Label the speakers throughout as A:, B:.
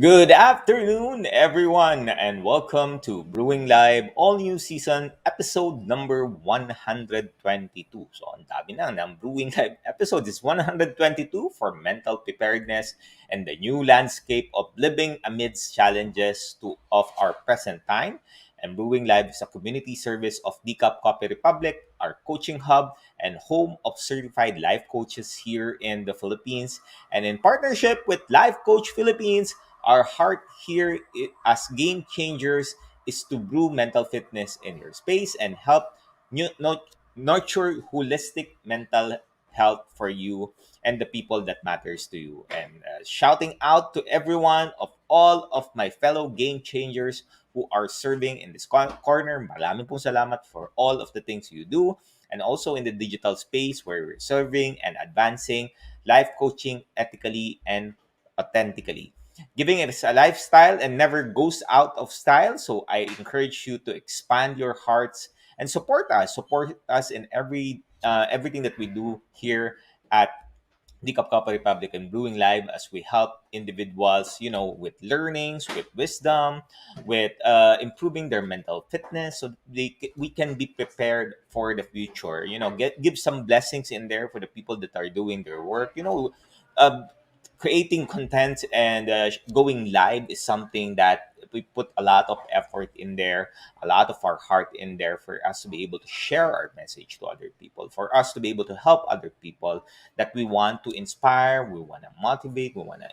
A: Good afternoon, everyone, and welcome to Brewing Live All New Season episode number 122. So, ang dami na ng Brewing Live episode is 122 for mental preparedness and the new landscape of living amidst challenges of our present time. And Brewing Live is a community service of DCAP Copy Republic, our coaching hub and home of certified life coaches here in the Philippines. And in partnership with Life Coach Philippines, our heart here as game changers is to brew mental fitness in your space and help nurture holistic mental health for you and the people that matters to you. And shouting out to everyone of all of my fellow game changers who are serving in this corner. Maraming pong salamat for all of the things you do. And also in the digital space where we're serving and advancing life coaching ethically and authentically. Giving it is a lifestyle and never goes out of style. So I encourage you to expand your hearts and support us. Support us in everything that we do here at the Kapkapa Republic and Brewing Live as we help individuals, with learnings, with wisdom, with improving their mental fitness, so we can be prepared for the future. Give some blessings in there for the people that are doing their work. Uh, Creating content and going live is something that we put a lot of effort in there, a lot of our heart in there for us to be able to share our message to other people, for us to be able to help other people that we want to inspire, we want to motivate, we want to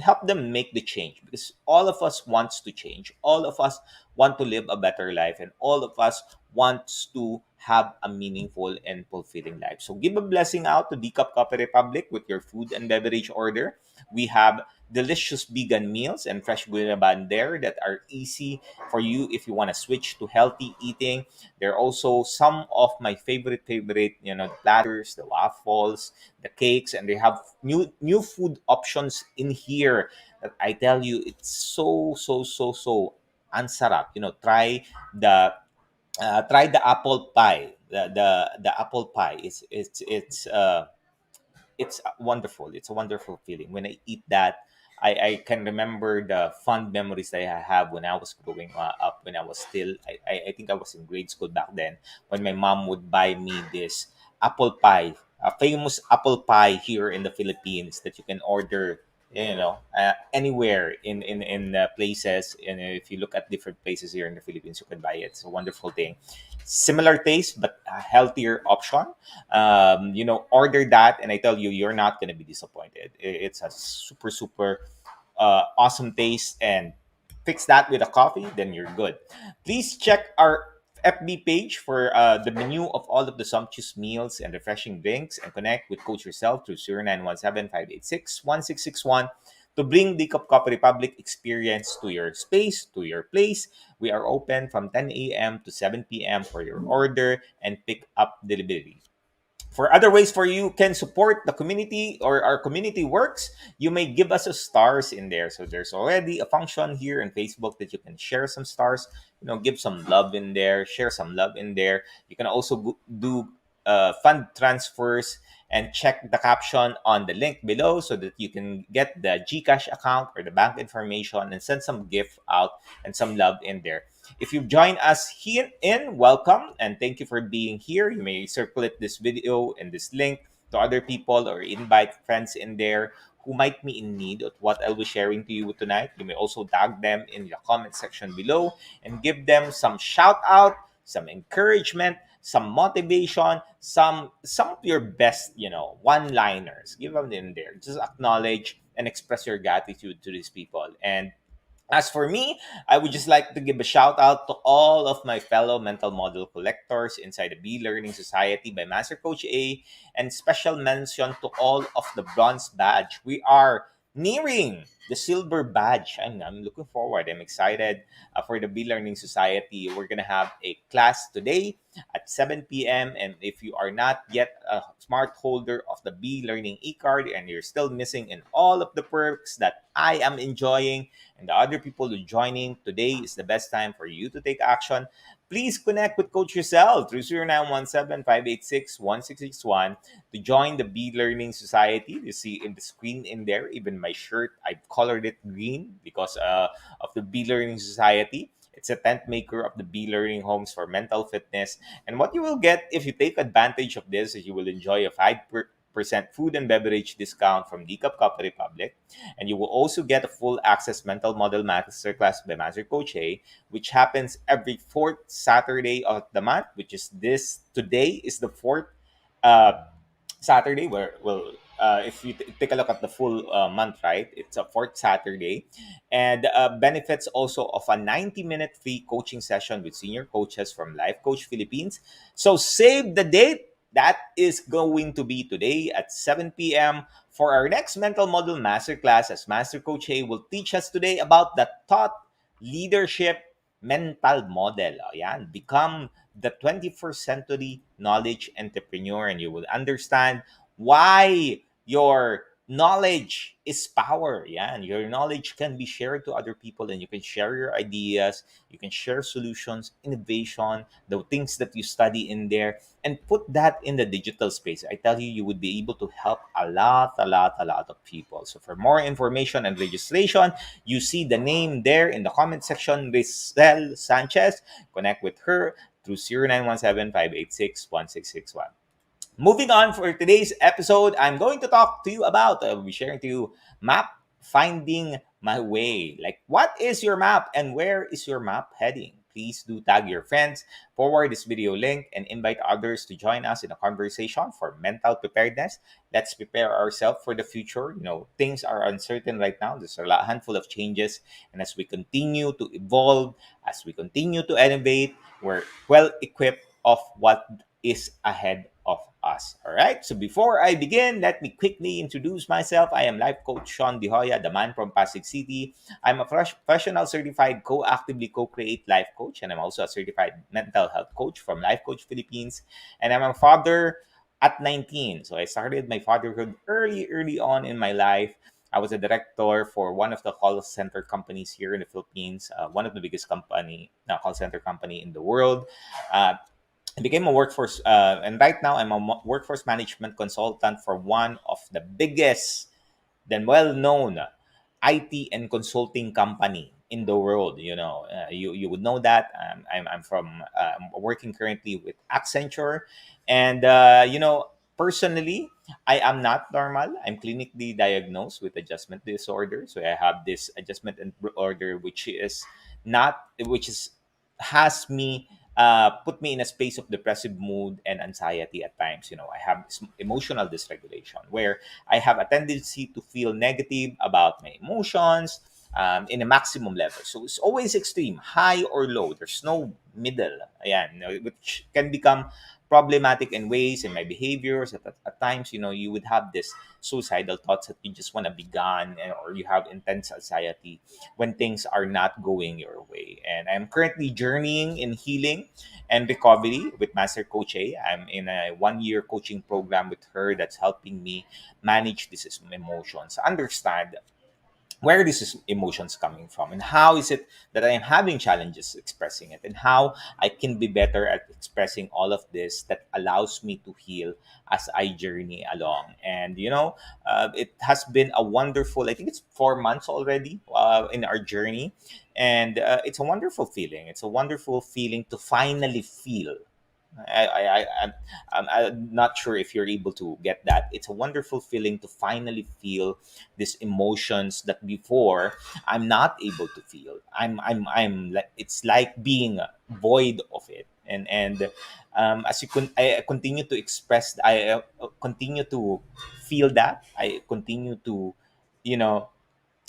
A: help them make the change, because all of us wants to change, all of us want to live a better life, and all of us wants to have a meaningful and fulfilling life. So give a blessing out to Decaf Coffee Republic with your food and beverage order. We have delicious vegan meals and fresh gulaban there that are easy for you if you want to switch to healthy eating. There are also some of my favorite, the platters, the waffles, the cakes, and they have new food options in here that I tell you, it's so ansarap. Try the apple pie. The apple pie it's wonderful. It's a wonderful feeling. When I eat that, I can remember the fond memories that I have when I was growing up, when I was still, I think I was in grade school back then, when my mom would buy me this apple pie, a famous apple pie here in the Philippines that you can order, anywhere in places. And if you look at different places here in the Philippines, you can buy it. It's a wonderful thing. Similar taste, but a healthier option. Order that, and I tell you, you're not going to be disappointed. It's a super awesome taste, and fix that with a coffee, then you're good. Please check our FB page for the menu of all of the sumptuous meals and refreshing drinks, and connect with Coach Rezzhel through 0917-586-1661 to bring the Cup Coffee Republic experience to your space, to your place. We are open from 10 a.m. to 7 p.m. for your order and pick up delivery. For other ways for you can support the community or our community works, you may give us a stars in there. So there's already a function here in Facebook that you can share some stars, give some love in there, share some love in there. You can also do fund transfers, and check the caption on the link below so that you can get the GCash account or the bank information and send some gift out and some love in there. If you've joined us here welcome and thank you for being here. You may circulate this video and this link to other people or invite friends in there who might be in need of what I'll be sharing to you tonight. You may also tag them in the comment section below and give them some shout out, some encouragement, some motivation, some of your best, one-liners. Give them in there. Just acknowledge and express your gratitude to these people. And as for me, I would just like to give a shout out to all of my fellow mental model collectors inside the B Learning Society by Master Coach A, and special mention to all of the bronze badge. We are nearing the silver badge. I'm looking forward. I'm excited for the B Learning Society. We're going to have a class today at 7 p.m. And if you are not yet a smart holder of the B Learning e-card and you're still missing in all of the perks that I am enjoying, and the other people who are joining, today is the best time for you to take action. Please connect with Coach Rezzhel through 0917-586-1661 to join the B Learning Society. You see in the screen in there, even my shirt, I've colored it green because of the Bee Learning Society. It's a tent maker of the Bee Learning Homes for Mental Fitness. And what you will get if you take advantage of this is you will enjoy a 5% food and beverage discount from Decaf Coffee Republic. And you will also get a full access mental model masterclass by Master Coach A, which happens every fourth Saturday of the month, which is this. Today is the fourth uh, Saturday, where, well, if you take a look at the full month, right, it's a fourth Saturday, and benefits also of a 90-minute free coaching session with senior coaches from Life Coach Philippines. So save the date. That is going to be today at 7 p.m. for our next mental model masterclass, as Master Coach A will teach us today about the thought leadership mental model. Ayan, become the 21st century knowledge entrepreneur, and you will understand why your knowledge is power. Yeah, and your knowledge can be shared to other people, and you can share your ideas, you can share solutions, innovation, the things that you study in there, and put that in the digital space. I tell you, you would be able to help a lot of people. So for more information and registration, you see the name there in the comment section, Rezzhel Sanchez. Connect with her through 0917-586-1661. Moving on for today's episode, I'm going to talk to you about, I'll be sharing to you map finding my way. Like, what is your map and where is your map heading? Please do tag your friends, forward this video link, and invite others to join us in a conversation for mental preparedness. Let's prepare ourselves for the future. Things are uncertain right now. There's a handful of changes. And as we continue to evolve, as we continue to innovate, we're well equipped of what is ahead of us. All right. So before I begin, let me quickly introduce myself. I am life coach Shaun, the man from Pasig City. I'm a professional certified co-actively co-create life coach, and I'm also a certified mental health coach from Life Coach Philippines. And I'm a father at 19. So I started my fatherhood early on in my life. I was a director for one of the call center companies here in the Philippines, one of the biggest call center company in the world. Uh, I became a workforce, and right now I'm a workforce management consultant for one of the biggest, then well-known IT and consulting company in the world. You would know that. I'm from working currently with Accenture, and personally, I am not normal. I'm clinically diagnosed with adjustment disorder. So I have this adjustment disorder, which is has me put me in a space of depressive mood and anxiety at times. I have this emotional dysregulation where I have a tendency to feel negative about my emotions in a maximum level. So it's always extreme, high or low. There's no middle. Ayan, which can become problematic in ways in my behaviors. At times, you would have this suicidal thoughts that you just want to be gone, or you have intense anxiety when things are not going your way. And I'm currently journeying in healing and recovery with Master Coach A. I'm in a 1 year coaching program with her that's helping me manage these emotions, understand where this emotions coming from, and how is it that I am having challenges expressing it, and how I can be better at expressing all of this that allows me to heal as I journey along. And it has been a wonderful, I think it's 4 months already in our journey, and it's a wonderful feeling. It's a wonderful feeling to finally feel. I'm not sure if you're able to get that. It's a wonderful feeling to finally feel these emotions that before I'm not able to feel. I'm like, it's like being void of it. And as I continue to express, I continue to feel that. I continue to, you know,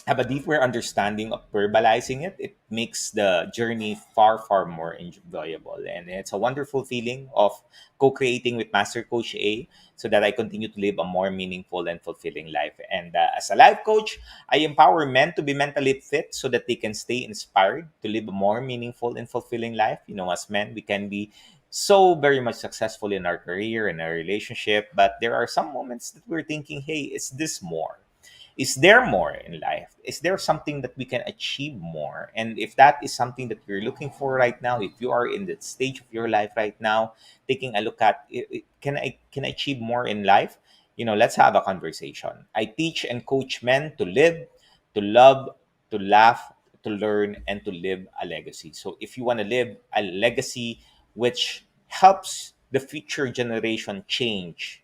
A: have a deeper understanding of verbalizing it. It makes the journey far more enjoyable. And it's a wonderful feeling of co-creating with Master Coach A, so that I continue to live a more meaningful and fulfilling life. And as a life coach, I empower men to be mentally fit so that they can stay inspired to live a more meaningful and fulfilling life. As men, we can be so very much successful in our career and our relationship, but there are some moments that we're thinking, hey, is this more? Is there more in life? Is there something that we can achieve more? And if that is something that you're looking for right now, if you are in that stage of your life right now, taking a look at, can I achieve more in life? Let's have a conversation. I teach and coach men to live to love, to laugh, to learn, and to live a legacy. So if you want to live a legacy which helps the future generation change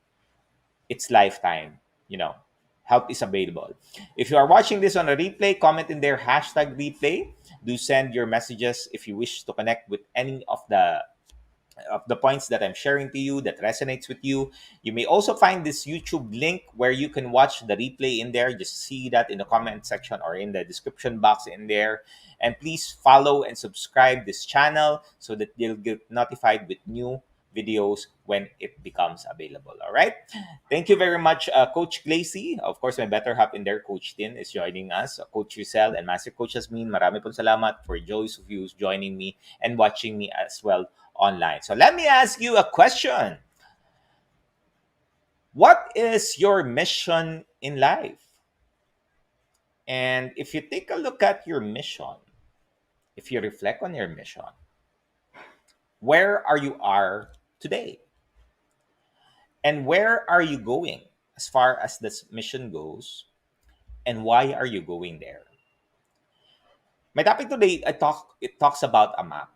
A: its lifetime, you know, help is available. If you are watching this on a replay, comment in there hashtag replay. Do send your messages if you wish to connect with any of the points that I'm sharing to you that resonates with you. You may also find this YouTube link where you can watch the replay in there. Just see that in the comment section or in the description box in there. And please follow and subscribe this channel so that you'll get notified with new videos when it becomes available. All right. Thank you very much, Coach Glacy. Of course, my better half in there, Coach Tin, is joining us. Coach Rezzhel and Master Coach Jasmine, marami pong salamat for those of you joining me and watching me as well online. So let me ask you a question. What is your mission in life? And if you take a look at your mission, if you reflect on your mission, where are you are today? And where are you going as far as this mission goes? And why are you going there? My topic today, it talks about a map.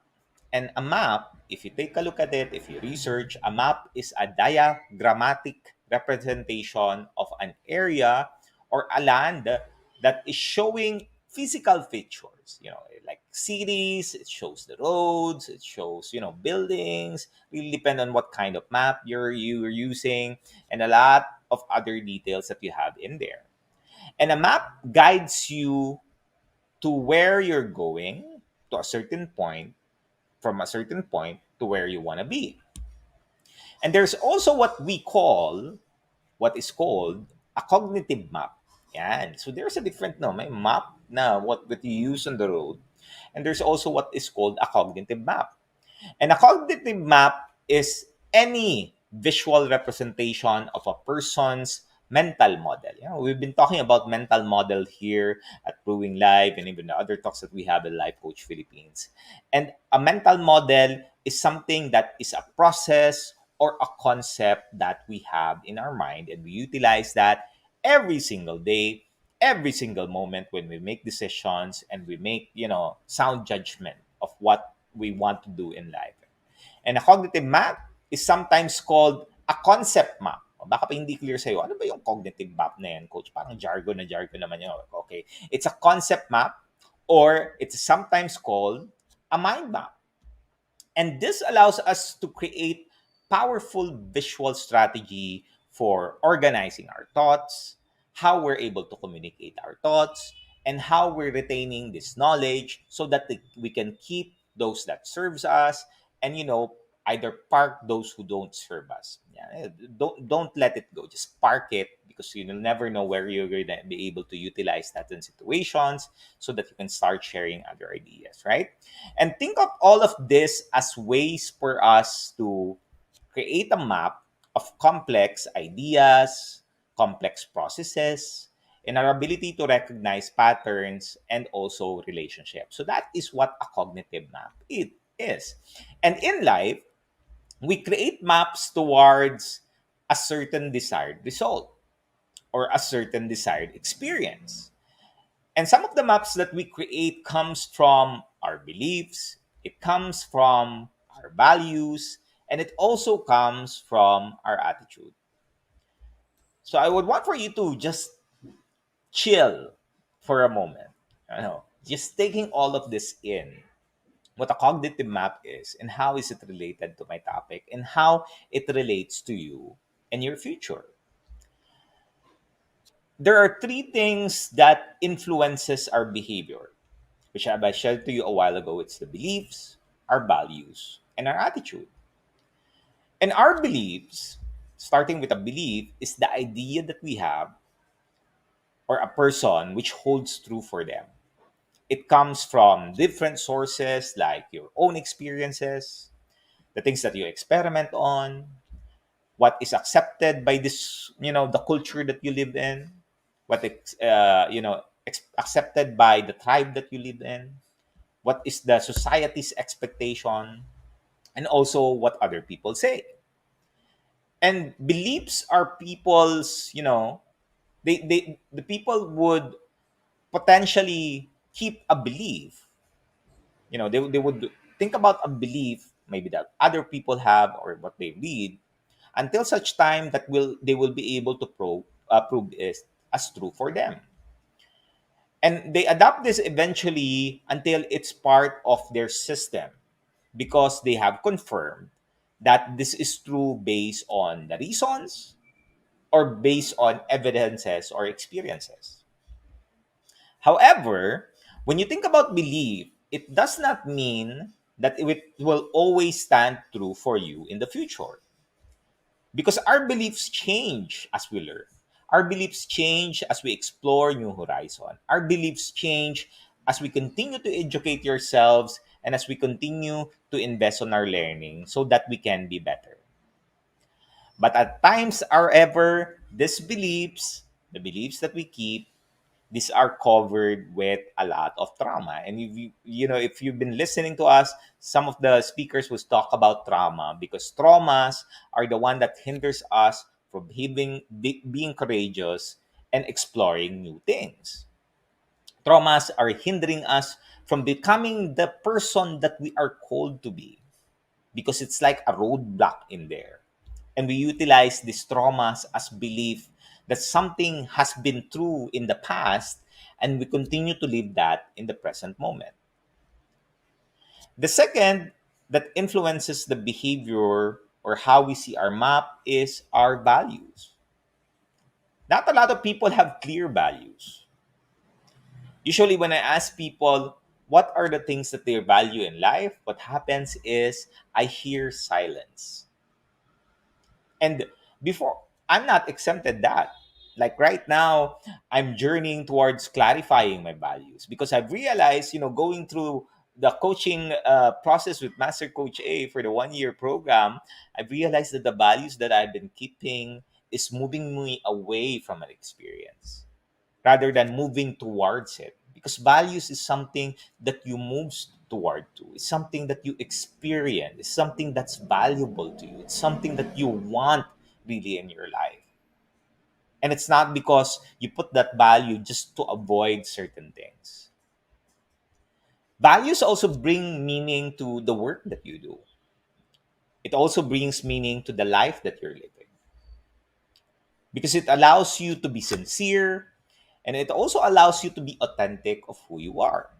A: And a map, if you take a look at it, if you research, a map is a diagrammatic representation of an area or a land that is showing physical features, like cities, it shows the roads, it shows, buildings, really depend on what kind of map you're using, and a lot of other details that you have in there. And a map guides you to where you're going to a certain point, from a certain point to where you want to be. And there's also what is called a cognitive map. Yan. So there's a different, no, may map na what that you use on the road. And there's also what is called a cognitive map. And a cognitive map is any visual representation of a person's mental model. We've been talking about mental model here at Brewing Live and even the other talks that we have in Life Coach Philippines. And a mental model is something that is a process or a concept that we have in our mind, and we utilize that every single day, every single moment when we make decisions and we make, sound judgment of what we want to do in life. And a cognitive map is sometimes called a concept map. O, baka pa hindi clear sa'yo, ano ba yung cognitive map na yan, coach? Parang jargon na jargon naman yun. Okay. It's a concept map, or it's sometimes called a mind map. And this allows us to create powerful visual strategy for organizing our thoughts, how we're able to communicate our thoughts, and how we're retaining this knowledge so that we can keep those that serves us, and either park those who don't serve us. Yeah, don't let it go. Just park it, because you'll never know where you're going to be able to utilize that in situations, so that you can start sharing other ideas, right? And think of all of this as ways for us to create a map of complex ideas, complex processes, and our ability to recognize patterns and also relationships. So that is what a cognitive map it is. And in life, we create maps towards a certain desired result or a certain desired experience. And some of the maps that we create comes from our beliefs, it comes from our values, and it also comes from our attitude. So I would want for you to just chill for a moment. Just taking all of this in, what a cognitive map is and how is it related to my topic and how it relates to you and your future. There are three things that influences our behavior, which I shared to you a while ago. It's the beliefs, our values, and our attitude. And our beliefs, starting with a belief, is the idea that we have or a person which holds true for them. It comes from different sources like your own experiences, the things that you experiment on, what is accepted by this, the culture that you live in, what is, accepted by the tribe that you live in, what is the society's expectation, and also what other people say. And beliefs are people's, the people would potentially keep a belief. They would think about a belief maybe that other people have or what they read until such time that they will be able to prove this as true for them. And they adapt this eventually until it's part of their system because they have confirmed that this is true based on the reasons or based on evidences or experiences. However, when you think about belief, it does not mean that it will always stand true for you in the future. Because our beliefs change as we learn. Our beliefs change as we explore new horizon. Our beliefs change as we continue to educate yourselves and as we continue to invest on our learning so that we can be better. But at times, however, the beliefs that we keep, these are covered with a lot of trauma. And if you've been listening to us, some of the speakers will talk about trauma because traumas are the one that hinders us from being courageous and exploring new things. Traumas are hindering us from becoming the person that we are called to be because it's like a roadblock in there. And we utilize these traumas as belief that something has been true in the past, and we continue to live that in the present moment. The second that influences the behavior or how we see our map is our values. Not a lot of people have clear values. Usually, when I ask people what are the things that they value in life, what happens is I hear silence. And before, I'm not exempted that. Like right now, I'm journeying towards clarifying my values because I've realized, going through the coaching process with Master Coach A for the 1 year program, I've realized that the values that I've been keeping is moving me away from an experience rather than moving towards it. Because values is something that you move toward to. It's something that you experience. It's something that's valuable to you. It's something that you want really in your life. And it's not because you put that value just to avoid certain things. Values also bring meaning to the work that you do. It also brings meaning to the life that you're living because it allows you to be sincere and it also allows you to be authentic of who you are.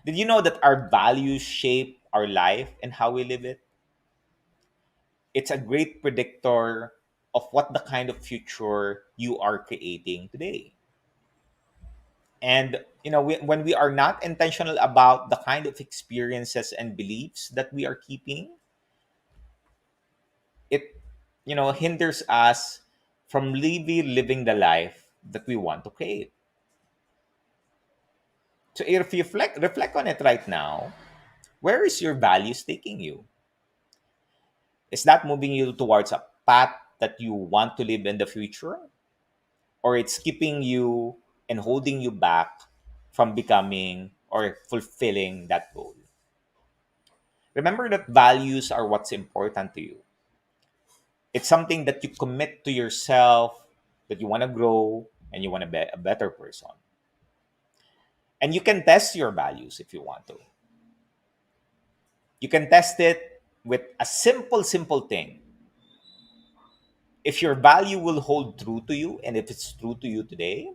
A: Did you know that our values shape our life and how we live it? It's a great predictor of what the kind of future you are creating today. And when we are not intentional about the kind of experiences and beliefs that we are keeping, it hinders us from living the life that we want to create. So if you reflect on it right now, where is your values taking you? Is that moving you towards a path that you want to live in the future? Or it's keeping you and holding you back from becoming or fulfilling that goal? Remember that values are what's important to you. It's something that you commit to yourself, that you want to grow and you want to be a better person. And you can test your values if you want to. You can test it with a simple thing. If your value will hold true to you and if it's true to you today,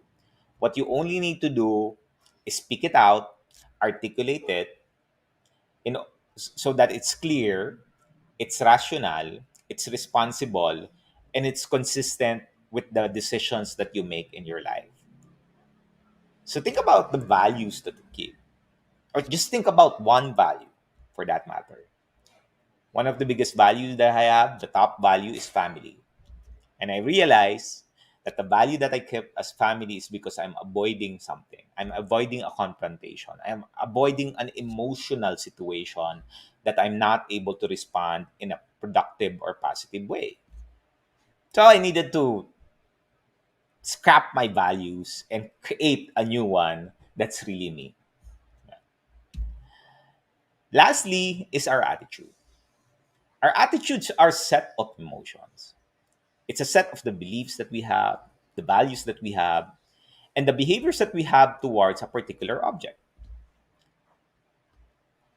A: what you only need to do is speak it out, articulate it, in, so that it's clear, it's rational, it's responsible, and it's consistent with the decisions that you make in your life. So think about the values that you keep, or just think about one value for that matter. One of the biggest values that I have, the top value, is family. And I realize that the value that I kept as family is because I'm avoiding something. I'm avoiding a confrontation. I'm avoiding an emotional situation that I'm not able to respond in a productive or positive way. So I needed to scrap my values and create a new one that's really me. Lastly is our attitude. Our attitudes are set of emotions. It's a set of the beliefs that we have, the values that we have, and the behaviors that we have towards a particular object.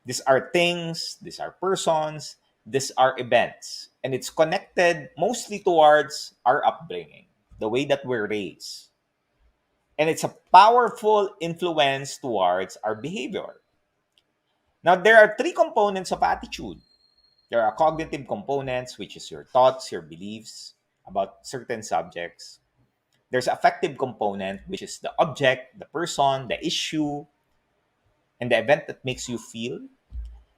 A: These are things, these are persons, these are events, and it's connected mostly towards our upbringing, the way that we're raised. And it's a powerful influence towards our behavior. Now, there are three components of attitude. There are cognitive components, which is your thoughts, your beliefs about certain subjects. There's affective component, which is the object, the person, the issue, and the event that makes you feel.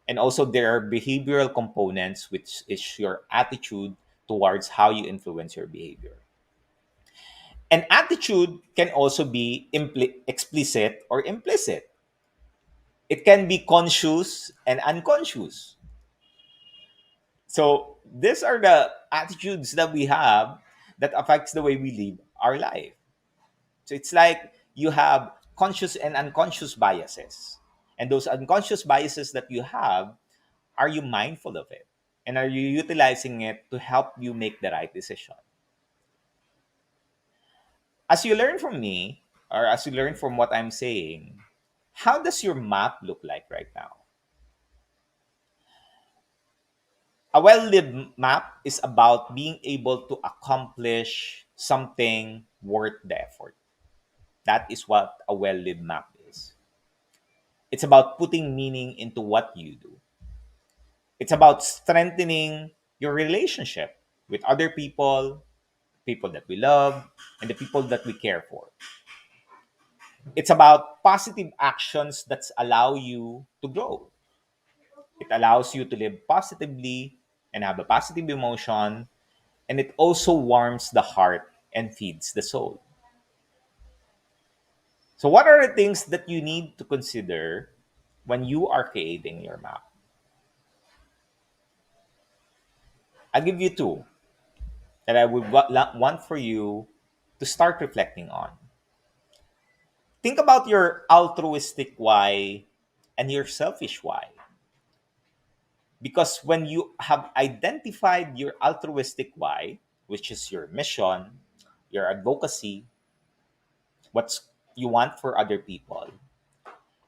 A: And also there are behavioral components, which is your attitude towards how you influence your behavior. And attitude can also be explicit or implicit. It can be conscious and unconscious. So these are the attitudes that we have that affects the way we live our life. So it's like you have conscious and unconscious biases. And those unconscious biases that you have, are you mindful of it? And are you utilizing it to help you make the right decision? As you learn from me, or as you learn from what I'm saying, how does your map look like right now? A well lived map is about being able to accomplish something worth the effort. That is what a well lived map is. It's about putting meaning into what you do. It's about strengthening your relationship with other people, people that we love, and the people that we care for. It's about positive actions that allow you to grow. It allows you to live positively and have a positive emotion, and it also warms the heart and feeds the soul. So, what are the things that you need to consider when you are creating your map? I'll give you two that I would want for you to start reflecting on. Think about your altruistic why and your selfish why. Because when you have identified your altruistic why, which is your mission, your advocacy, what's you want for other people,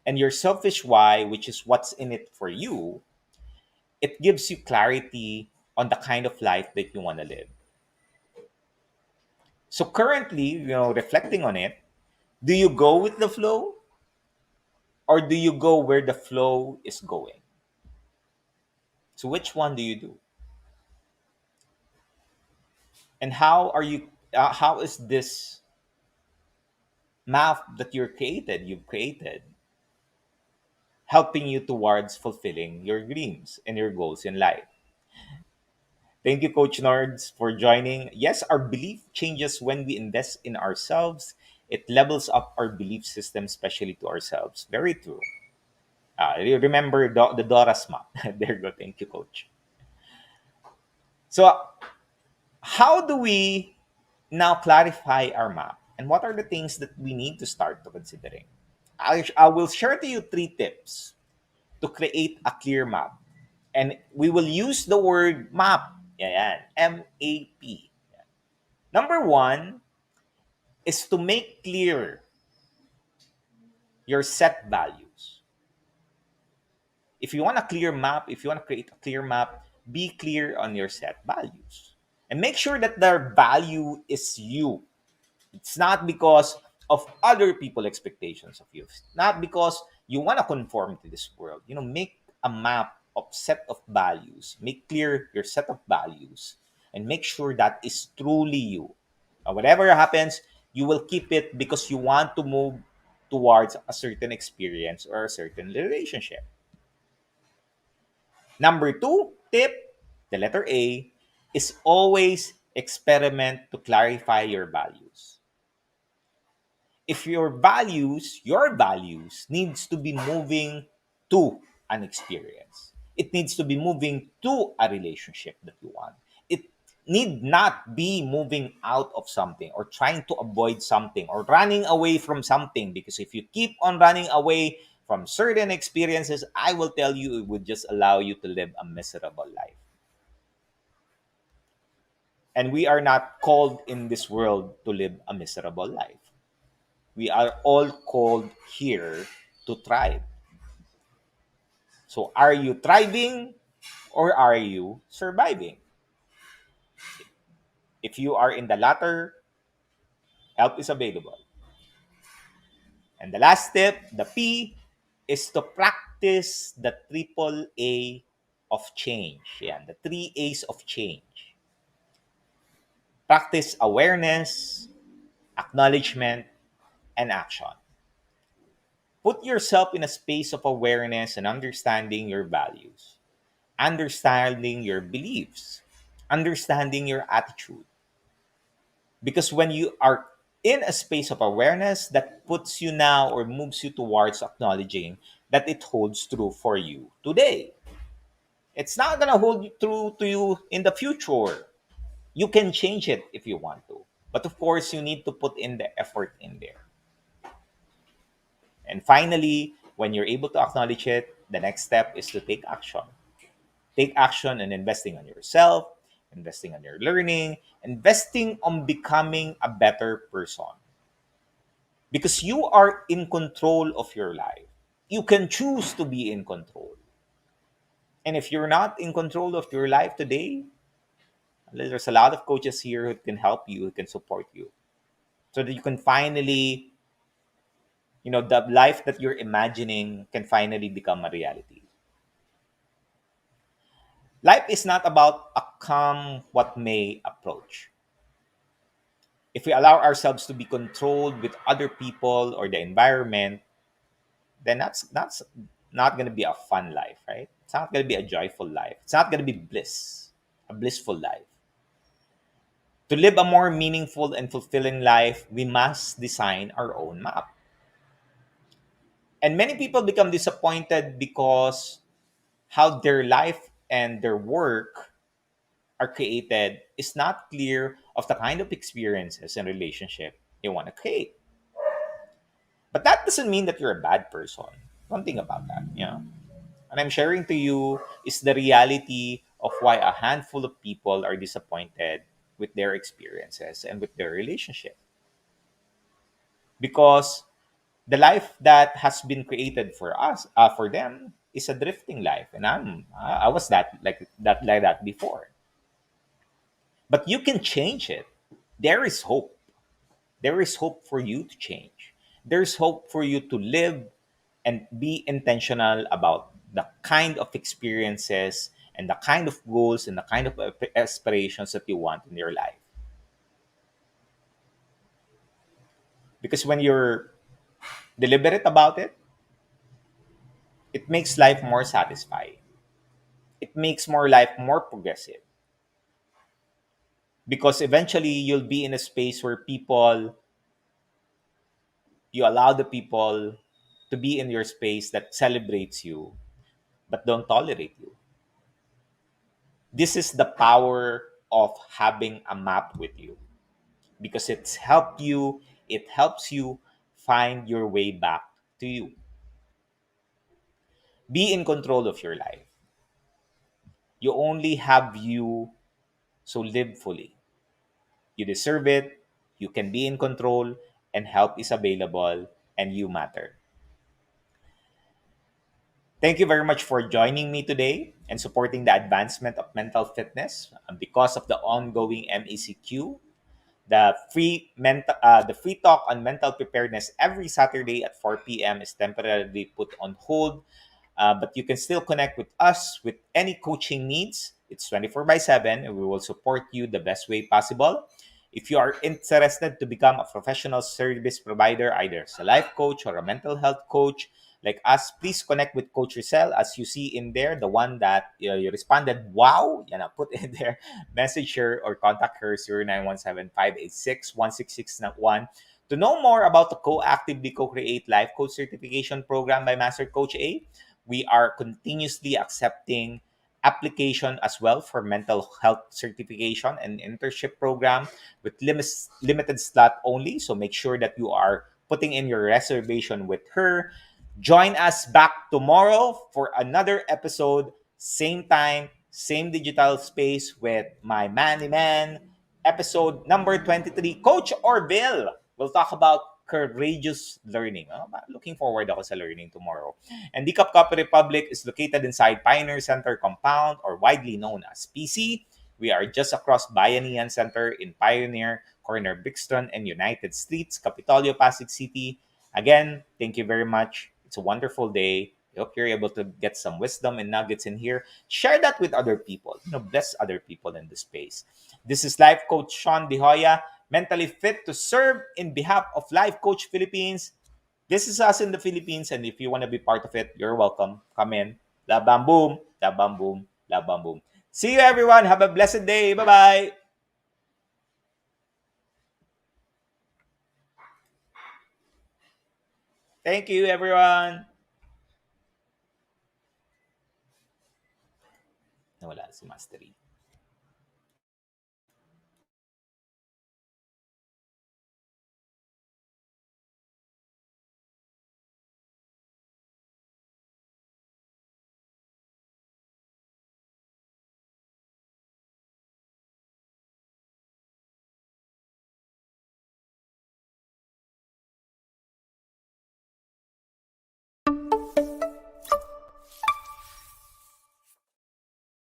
A: and your selfish why, which is what's in it for you, it gives you clarity on the kind of life that you want to live. So currently, reflecting on it, do you go with the flow or do you go where the flow is going? So which one do you do? And how is this map that you've created, helping you towards fulfilling your dreams and your goals in life? Thank you, Coach Nards, for joining. Yes, our belief changes when we invest in ourselves. It levels up our belief system, especially to ourselves. Very true. Remember the Dora's map. There you go. Thank you, Coach. So, how do we now clarify our map? And what are the things that we need to start to considering? I will share to you three tips to create a clear map. And we will use the word map. Yan, M-A-P. Number one is to make clear your set values. If you want a clear map, if you want to create a clear map, be clear on your set values. And make sure that their value is you. It's not because of other people expectations of you. It's not because you want to conform to this world. Make a map of set of values. Make clear your set of values and make sure that is truly you. Whatever happens, you will keep it because you want to move towards a certain experience or a certain relationship. Number two tip, the letter A, is always experiment to clarify your values. If your values needs to be moving to an experience, it needs to be moving to a relationship that you want, it need not be moving out of something or trying to avoid something or running away from something, because if you keep on running away from certain experiences, I will tell you, it would just allow you to live a miserable life. And we are not called in this world to live a miserable life. We are all called here to thrive. So, are you thriving or are you surviving? If you are in the latter, help is available. And the last tip, the P, is to practice the triple A of change. Yeah, the three A's of change. Practice awareness, acknowledgement, and action. Put yourself in a space of awareness and understanding your values, understanding your beliefs, understanding your attitude. Because when you are in a space of awareness, that puts you now or moves you towards acknowledging that it holds true for you today. It's not going to hold true to you in the future. You can change it if you want to. But of course, you need to put in the effort in there. And finally, when you're able to acknowledge it, the next step is to take action. Take action in investing on yourself, investing on your learning, investing on becoming a better person. Because you are in control of your life. You can choose to be in control. And if you're not in control of your life today, there's a lot of coaches here who can help you, who can support you. So that you can finally, the life that you're imagining can finally become a reality. Life is not about a come what may approach. If we allow ourselves to be controlled with other people or the environment, then that's not going to be a fun life, right? It's not going to be a joyful life. It's not going to be a blissful life. To live a more meaningful and fulfilling life, we must design our own map. And many people become disappointed because how their life and their work are created is not clear of the kind of experiences and relationship they want to create. But that doesn't mean that you're a bad person. Don't think about that. And I'm sharing to you is the reality of why a handful of people are disappointed with their experiences and with their relationship. Because the life that has been created for us, for them, is a drifting life, and I was that before. But you can change it. There is hope. There is hope for you to change. There's hope for you to live and be intentional about the kind of experiences and the kind of goals and the kind of aspirations that you want in your life. Because when you're deliberate about it, it makes life more satisfying. It makes more life more progressive. Because eventually you'll be in a space where you allow the people to be in your space that celebrates you but don't tolerate you. This is the power of having a map with you because it helps you find your way back to you. Be in control of your life. You only have you, so live fully. You deserve it, you can be in control, and help is available, and you matter. Thank you very much for joining me today and supporting the advancement of mental fitness because of the ongoing MECQ. The free talk on mental preparedness every Saturday at 4 p.m. is temporarily put on hold, but you can still connect with us with any coaching needs. It's 24 by 7, and we will support you the best way possible. If you are interested to become a professional service provider, either as a life coach or a mental health coach, like us, please connect with Coach Rezzhel as you see in there, the one that you responded, wow, put in there, message her or contact her 0917-586-16691 to know more about the Co-Actively Co-Create Life Coach Certification Program by Master Coach A. We are continuously accepting application as well for mental health certification and internship program with limited slot only. So make sure that you are putting in your reservation with her. Join us back tomorrow for another episode, same time, same digital space with my man, episode number 23, Coach Orville. We'll talk about courageous learning. Looking forward ako sa learning tomorrow. And the Kapkapi Republic is located inside Pioneer Center Compound, or widely known as PC. We are just across Bayanihan Center in Pioneer, corner Brixton and United Streets, Capitolio, Pasig City. Again, thank you very much. It's a wonderful day. I hope you're able to get some wisdom and nuggets in here. Share that with other people. Bless other people in this space. This is Life Coach Shaun De Joya, mentally fit to serve in behalf of Life Coach Philippines. This is us in the Philippines, and if you want to be part of it, you're welcome. Come in. La bam boom, la bam boom, la bam boom. See you, everyone. Have a blessed day. Bye-bye. Thank you, everyone. Nawala si Mastery.